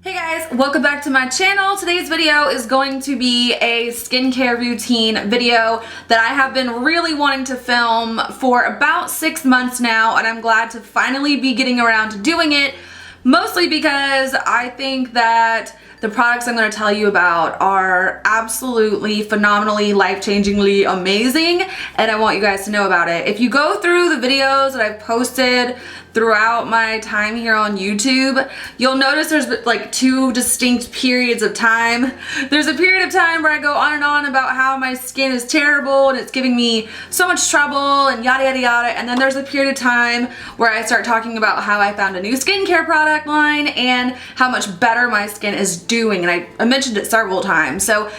Hey guys, welcome back to my channel. Today's video is going to be a skincare routine video that I have been really wanting to film for about 6 months now, and I'm glad to finally be getting around to doing it, mostly because I think that the products I'm going to tell you about are absolutely phenomenally, life-changingly amazing, and I want you guys to know about it. If you go through the videos that I've posted throughout my time here on YouTube, you'll notice there's like two distinct periods of time. There's a period of time where I go on and on about how my skin is terrible and it's giving me so much trouble and yada yada yada, and then there's a period of time where I start talking about how I found a new skincare product line and how much better my skin is doing, and I mentioned it several times. So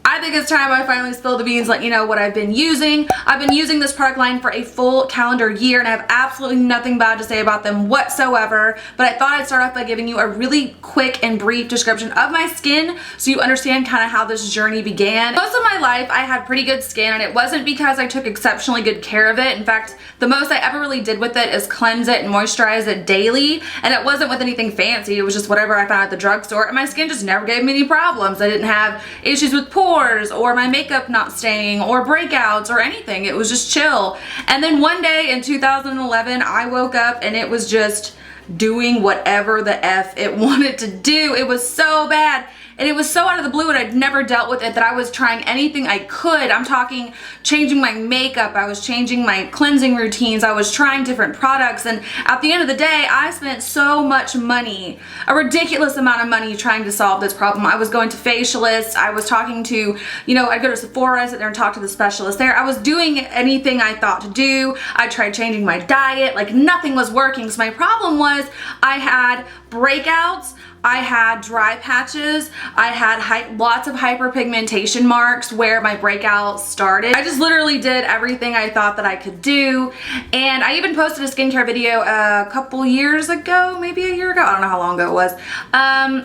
I think it's time I finally spill the beans, let you know what I've been using. I've been using this product line for a full calendar year and I have absolutely nothing bad to say about them whatsoever, but I thought I'd start off by giving you a really quick and brief description of my skin so you understand kind of how this journey began. Most of my life I had pretty good skin, and it wasn't because I took exceptionally good care of it. In fact, the most I ever really did with it is cleanse it and moisturize it daily, and it wasn't with anything fancy. It was just whatever I found at the drugstore, and my skin just never gave me any problems. I didn't have issues with pores or my makeup not staying or breakouts or anything. It was just chill. And then one day in 2011 I woke up and it was just doing whatever the F it wanted to do. It was so bad. And it was so out of the blue, and I'd never dealt with it, that I was trying anything I could. I'm talking changing my makeup, I was changing my cleansing routines, I was trying different products, and at the end of the day, I spent so much money, a ridiculous amount of money trying to solve this problem. I was going to facialists, I was talking to, I'd go to Sephora, sit there and talk to the specialist there. I was doing anything I thought to do. I tried changing my diet, like nothing was working. So my problem was I had breakouts, I had dry patches, I had lots of hyperpigmentation marks where my breakouts started. I just literally did everything I thought that I could do, and I even posted a skincare video a couple years ago, maybe a year ago, I don't know how long ago it was.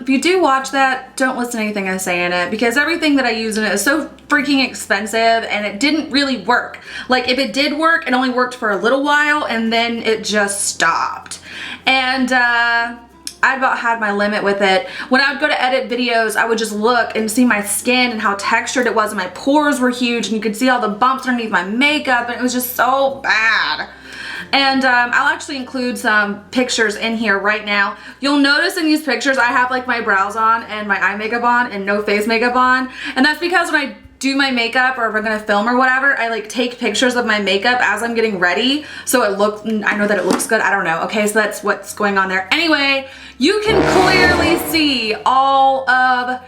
If you do watch that, don't listen to anything I say in it, because everything that I use in it is so freaking expensive and it didn't really work. Like if it did work, it only worked for a little while and then it just stopped. And I about had my limit with it. When I would go to edit videos, I would just look and see my skin and how textured it was, and my pores were huge, and you could see all the bumps underneath my makeup, and it was just so bad. And I'll actually include some pictures in here right now. You'll notice in these pictures I have like my brows on and my eye makeup on and no face makeup on, and that's because when I do my makeup, or if I'm gonna film or whatever, I like take pictures of my makeup as I'm getting ready, so I know that it looks good. I don't know. Okay, so that's what's going on there. Anyway, you can clearly see all of,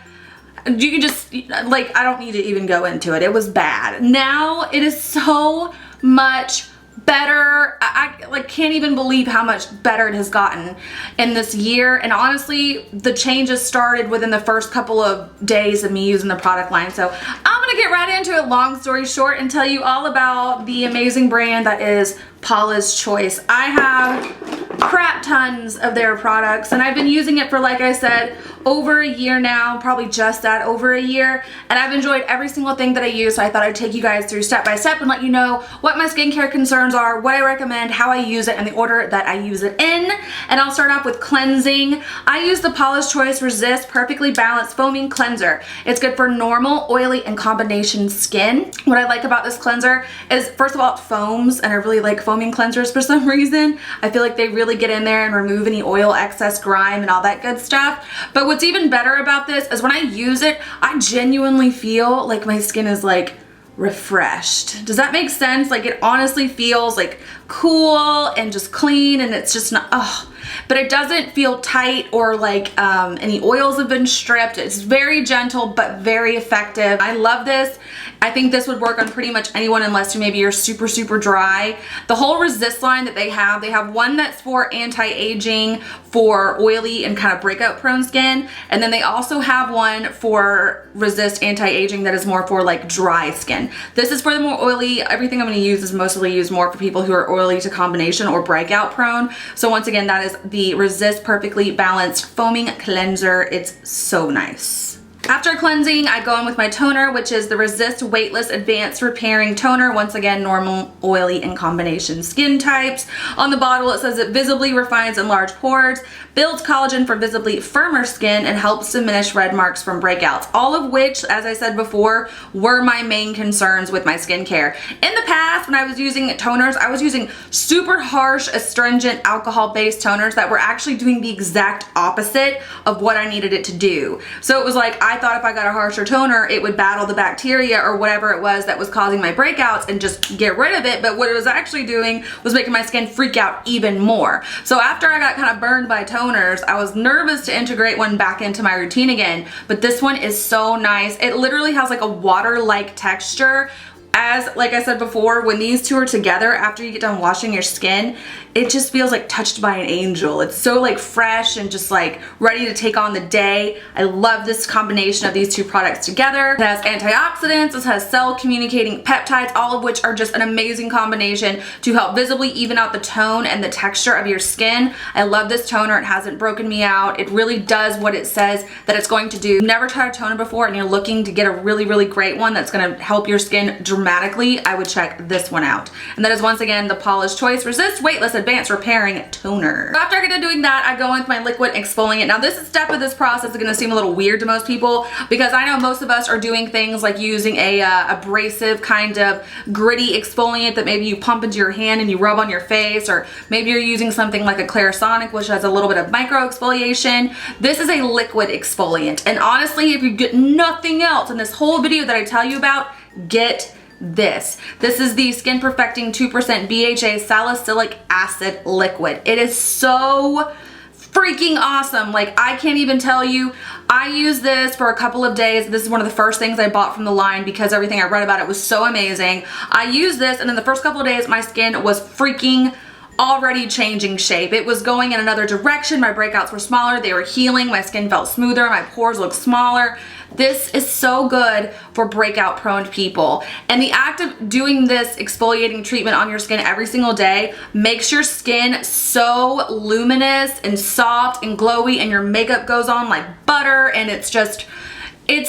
you can just, like, I don't need to even go into it. It was bad. Now it is so much better. I like can't even believe how much better it has gotten in this year, and honestly the changes started within the first couple of days of me using the product line. So I'm gonna get right into it, long story short, and tell you all about the amazing brand that is Paula's Choice. I have crap tons of their products, and I've been using it for, like I said, over a year now, probably just at over a year, and I've enjoyed every single thing that I use, so I thought I'd take you guys through step by step and let you know what my skincare concerns are, what I recommend, how I use it, and the order that I use it in. And I'll start off with cleansing. I use the Paula's Choice Resist Perfectly Balanced Foaming Cleanser. It's good for normal, oily, and combination skin. What I like about this cleanser is, first of all, it foams, and I really like foaming cleansers for some reason. I feel like they really get in there and remove any oil, excess, grime, and all that good stuff. But what's even better about this is when I use it, I genuinely feel like my skin is like refreshed. Does that make sense? Like it honestly feels like cool and just clean, and it's just not, but it doesn't feel tight or like any oils have been stripped. It's very gentle but very effective. I love this. I think this would work on pretty much anyone unless maybe you're super, super dry. The whole Resist line that they have one that's for anti-aging, for oily and kind of breakout prone skin, and then they also have one for Resist anti-aging that is more for like dry skin. This is for the more oily. Everything I'm going to use is mostly used more for people who are oily to combination or breakout prone. So once again, that is the Resist Perfectly Balanced Foaming Cleanser. It's so nice. After cleansing, I go in with my toner, which is the Resist Weightless Advanced Repairing Toner. Once again, normal, oily, and combination skin types. On the bottle, it says it visibly refines enlarged pores, builds collagen for visibly firmer skin, and helps diminish red marks from breakouts. All of which, as I said before, were my main concerns with my skincare. In the past, when I was using toners, I was using super harsh, astringent, alcohol-based toners that were actually doing the exact opposite of what I needed it to do. So it was like, I thought if I got a harsher toner, it would battle the bacteria or whatever it was that was causing my breakouts and just get rid of it. But what it was actually doing was making my skin freak out even more. So after I got kind of burned by toners, I was nervous to integrate one back into my routine again. But this one is so nice. It literally has like a water-like texture. As, like I said before, when these two are together, after you get done washing your skin, it just feels like touched by an angel. It's so like fresh and just like ready to take on the day. I love this combination of these two products together. It has antioxidants, it has cell communicating peptides, all of which are just an amazing combination to help visibly even out the tone and the texture of your skin. I love this toner. It hasn't broken me out. It really does what it says that it's going to do. You've never tried a toner before and you're looking to get a really, really great one that's gonna help your skin dramatically, I would check this one out. And that is once again the Paula's Choice Resist Weightless Advanced Repairing Toner. So after I get done doing that, I go in with my liquid exfoliant. Now this step of this process is gonna seem a little weird to most people because I know most of us are doing things like using a abrasive kind of gritty exfoliant that maybe you pump into your hand and you rub on your face, or maybe you're using something like a Clarisonic, which has a little bit of micro exfoliation. This is a liquid exfoliant, and honestly, if you get nothing else in this whole video that I tell you about, get this. This is the Skin Perfecting 2% BHA Salicylic Acid Liquid. It is so freaking awesome. Like, I can't even tell you. I used this for a couple of days. This is one of the first things I bought from the line because everything I read about it was so amazing. I used this, and in the first couple of days, my skin was freaking already changing shape. It was going in another direction. My breakouts were smaller. They were healing. My skin felt smoother. My pores looked smaller. This is so good for breakout prone people. And the act of doing this exfoliating treatment on your skin every single day makes your skin so luminous and soft and glowy, and your makeup goes on like butter, and it's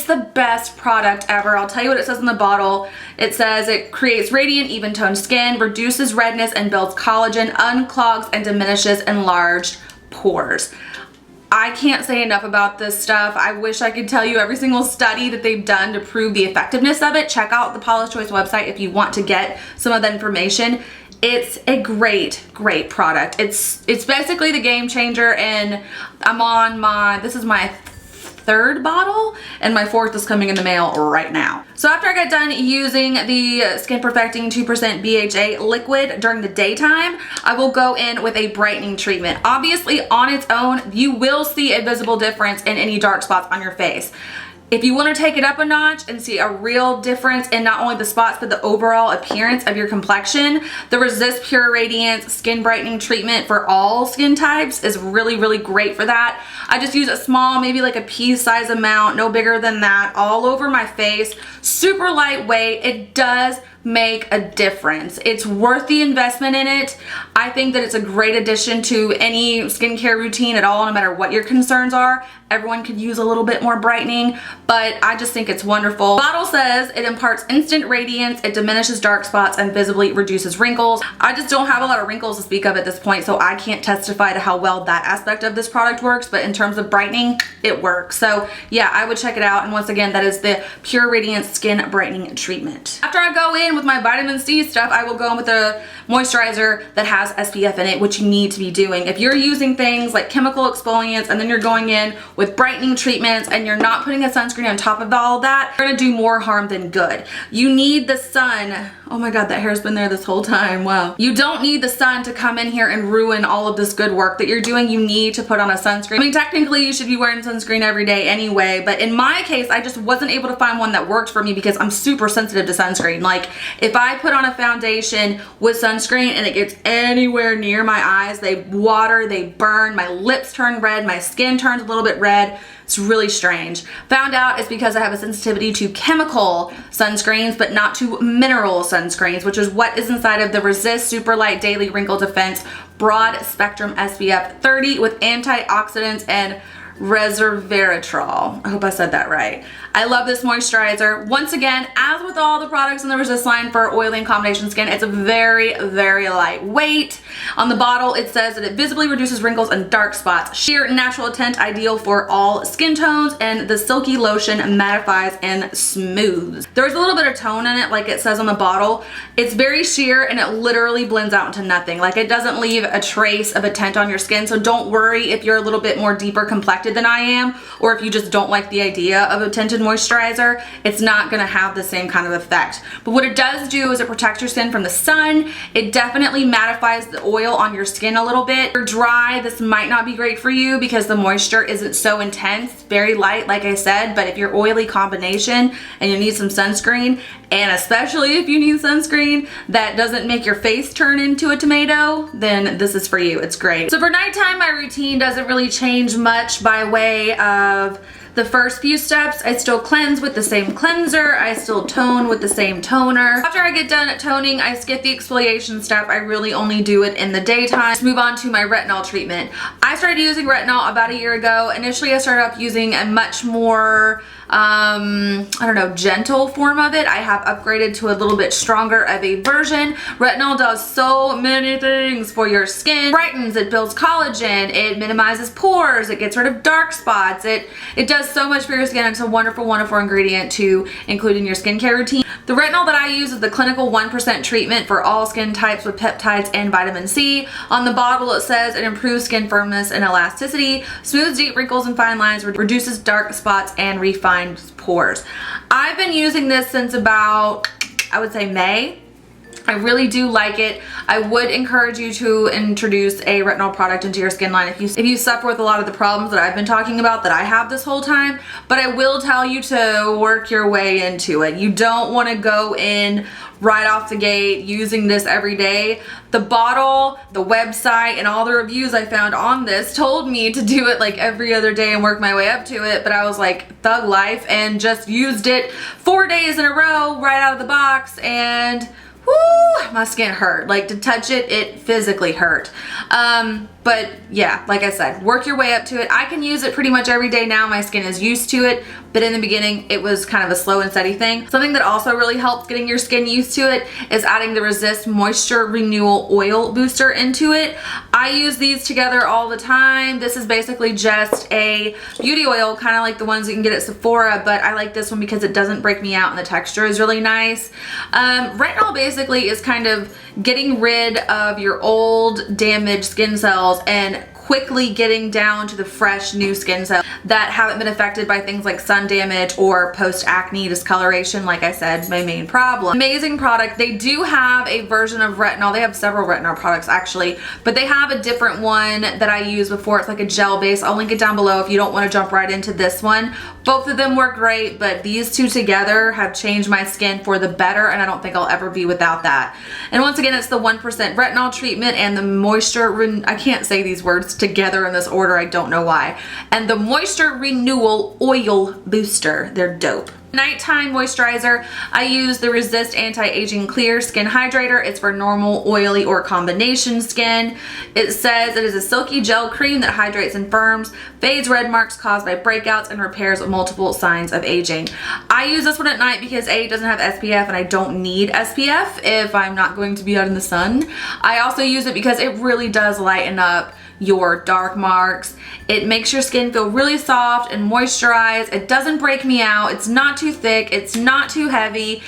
the best product ever. I'll tell you what it says in the bottle. It says it creates radiant, even toned skin, reduces redness and builds collagen, unclogs and diminishes enlarged pores. I can't say enough about this stuff. I wish I could tell you every single study that they've done to prove the effectiveness of it. Check out the Paula's Choice website if you want to get some of that information. It's a great, great product. It's basically the game changer, and I'm on this is my third bottle, and my fourth is coming in the mail right now. So after I got done using the Skin Perfecting 2% BHA liquid during the daytime, I will go in with a brightening treatment. Obviously, on its own, you will see a visible difference in any dark spots on your face. If you want to take it up a notch and see a real difference in not only the spots but the overall appearance of your complexion, the Resist Pure Radiance Skin Brightening Treatment for all skin types is really, really great for that. I just use a small, maybe like a pea size amount, no bigger than that, all over my face. Super lightweight. It does make a difference. It's worth the investment in it. I think that it's a great addition to any skincare routine at all, no matter what your concerns are. Everyone could use a little bit more brightening, but I just think it's wonderful. The bottle says it imparts instant radiance, it diminishes dark spots, and visibly reduces wrinkles. I just don't have a lot of wrinkles to speak of at this point, so I can't testify to how well that aspect of this product works, but in terms of brightening, it works. So yeah, I would check it out. And once again, that is the Pure Radiance Skin Brightening Treatment. After I go in with my vitamin C stuff, I will go in with a moisturizer that has SPF in it, which you need to be doing. If you're using things like chemical exfoliants and then you're going in with brightening treatments and you're not putting a sunscreen on top of all of that, you're gonna do more harm than good. You need the sun. Oh my God, that hair's been there this whole time, wow. You don't need the sun to come in here and ruin all of this good work that you're doing. You need to put on a sunscreen. I mean, technically you should be wearing sunscreen every day anyway, but in my case, I just wasn't able to find one that worked for me because I'm super sensitive to sunscreen. Like, if I put on a foundation with sunscreen and it gets anywhere near my eyes, they water, they burn, my lips turn red, my skin turns a little bit red. It's really strange. Found out it's because I have a sensitivity to chemical sunscreens, but not to mineral sunscreens, which is what is inside of the Resist Super Light Daily Wrinkle Defense Broad Spectrum SPF 30 with antioxidants and resveratrol. I hope I said that right. I love this moisturizer. Once again, as with all the products in the Resist line for oily and combination skin, it's very, very lightweight. On the bottle, it says that it visibly reduces wrinkles and dark spots. Sheer natural tint, ideal for all skin tones, and the silky lotion mattifies and smooths. There's a little bit of tone in it, like it says on the bottle. It's very sheer and it literally blends out into nothing. Like, it doesn't leave a trace of a tint on your skin, so don't worry if you're a little bit more deeper complected than I am, or if you just don't like the idea of a tinted moisturizer. It's not gonna have the same kind of effect. But what it does do is it protects your skin from the sun. It definitely mattifies the oil on your skin a little bit. If you're dry, this might not be great for you because the moisture isn't so intense, very light like I said, but if you're oily combination and you need some sunscreen, and especially if you need sunscreen that doesn't make your face turn into a tomato, then this is for you. It's great. So for nighttime, my routine doesn't really change much by way of the first few steps. I still cleanse with the same cleanser. I still tone with the same toner. After I get done toning, I skip the exfoliation step. I really only do it in the daytime. Let's move on to my retinol treatment. I started using retinol about a year ago. Initially, I started off using a much more I don't know, gentle form of it. I have upgraded to a little bit stronger of a version. Retinol does so many things for your skin. It brightens, it builds collagen, it minimizes pores, it gets rid of dark spots. It does so much for your skin. It's a wonderful, wonderful ingredient to include in your skincare routine. The retinol that I use is the clinical 1% treatment for all skin types with peptides and vitamin C. On the bottle, it says it improves skin firmness and elasticity, smooths deep wrinkles and fine lines, reduces dark spots, and refines pores. I've been using this since about, I would say, May. I really do like it. I would encourage you to introduce a retinol product into your skin line if you suffer with a lot of the problems that I've been talking about that I have this whole time. But I will tell you to work your way into it. You don't want to go in right off the gate using this every day. The bottle, the website, and all the reviews I found on this told me to do it like every other day and work my way up to it, but I was like thug life and just used it 4 days in a row right out of the box, and whoo, my skin hurt. Like, to touch it, it physically hurt. But yeah, like I said, work your way up to it. I can use it pretty much every day now. My skin is used to it, but in the beginning, it was kind of a slow and steady thing. Something that also really helps getting your skin used to it is adding the Resist Moisture Renewal Oil Booster into it. I use these together all the time. This is basically just a beauty oil, kind of like the ones you can get at Sephora, but I like this one because it doesn't break me out and the texture is really nice. Retinol basically is kind of getting rid of your old damaged skin cells and quickly getting down to the fresh new skin cells that haven't been affected by things like sun damage or post-acne discoloration, like I said, my main problem. Amazing product. They do have a version of retinol. They have several retinol products actually, but they have a different one that I used before. It's like a gel base. I'll link it down below if you don't want to jump right into this one. Both of them work great, but these two together have changed my skin for the better, and I don't think I'll ever be without that. And once again, it's the 1% retinol treatment and the moisture, I can't say these words together in this order, I don't know why. And the Moisture Renewal Oil Booster. They're dope. Nighttime moisturizer, I use the Resist Anti-Aging Clear Skin Hydrator. It's for normal, oily, or combination skin. It says it is a silky gel cream that hydrates and firms, fades red marks caused by breakouts, and repairs multiple signs of aging. I use this one at night because A, it doesn't have SPF and I don't need SPF if I'm not going to be out in the sun. I also use it because it really does lighten up your dark marks. It makes your skin feel really soft and moisturized. It doesn't break me out. It's not too thick. It's not too heavy.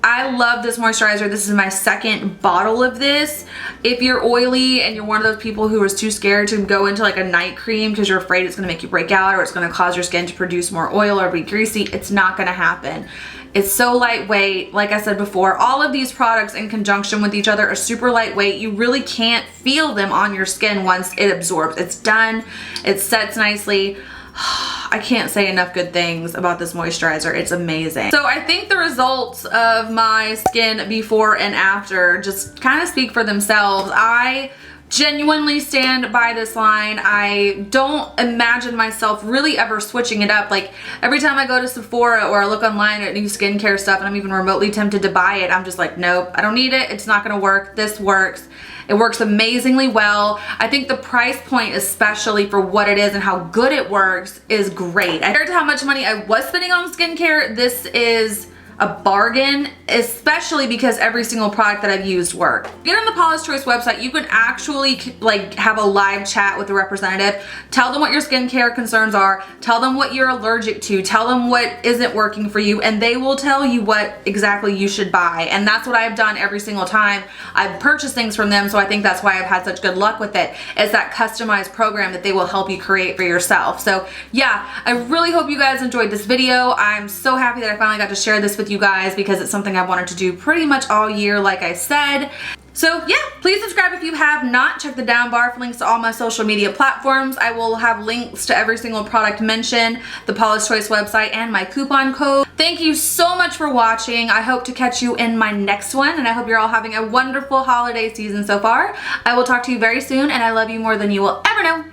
I love this moisturizer. This is my second bottle of this. If you're oily and you're one of those people who is too scared to go into like a night cream because you're afraid it's gonna make you break out or it's gonna cause your skin to produce more oil or be greasy, it's not gonna happen. It's so lightweight. Like I said before, all of these products in conjunction with each other are super lightweight. You really can't feel them on your skin once it absorbs. It's done. It sets nicely. I can't say enough good things about this moisturizer. It's amazing. So I think the results of my skin before and after just kind of speak for themselves. I genuinely stand by this line. I don't imagine myself really ever switching it up. Like every time I go to Sephora or I look online at new skincare stuff and I'm even remotely tempted to buy it, I'm just like, nope, I don't need it. It's not gonna work. This works. It works amazingly well. I think the price point, especially for what it is and how good it works, is great. Compared to how much money I was spending on skincare, this is a bargain, especially because every single product that I've used worked. Get on the Paula's Choice website, you can actually like have a live chat with a representative, tell them what your skincare concerns are, tell them what you're allergic to, tell them what isn't working for you, and they will tell you what exactly you should buy. And that's what I've done every single time I've purchased things from them, so I think that's why I've had such good luck with it. It's that customized program that they will help you create for yourself. So yeah, I really hope you guys enjoyed this video. I'm so happy that I finally got to share this with you guys because it's something I've wanted to do pretty much all year, like I said. So yeah, please subscribe if you have not. Check the down bar for links to all my social media platforms. I will have links to every single product mentioned, the Paula's Choice website, and my coupon code. Thank you so much for watching. I hope to catch you in my next one, and I hope you're all having a wonderful holiday season so far. I will talk to you very soon, and I love you more than you will ever know.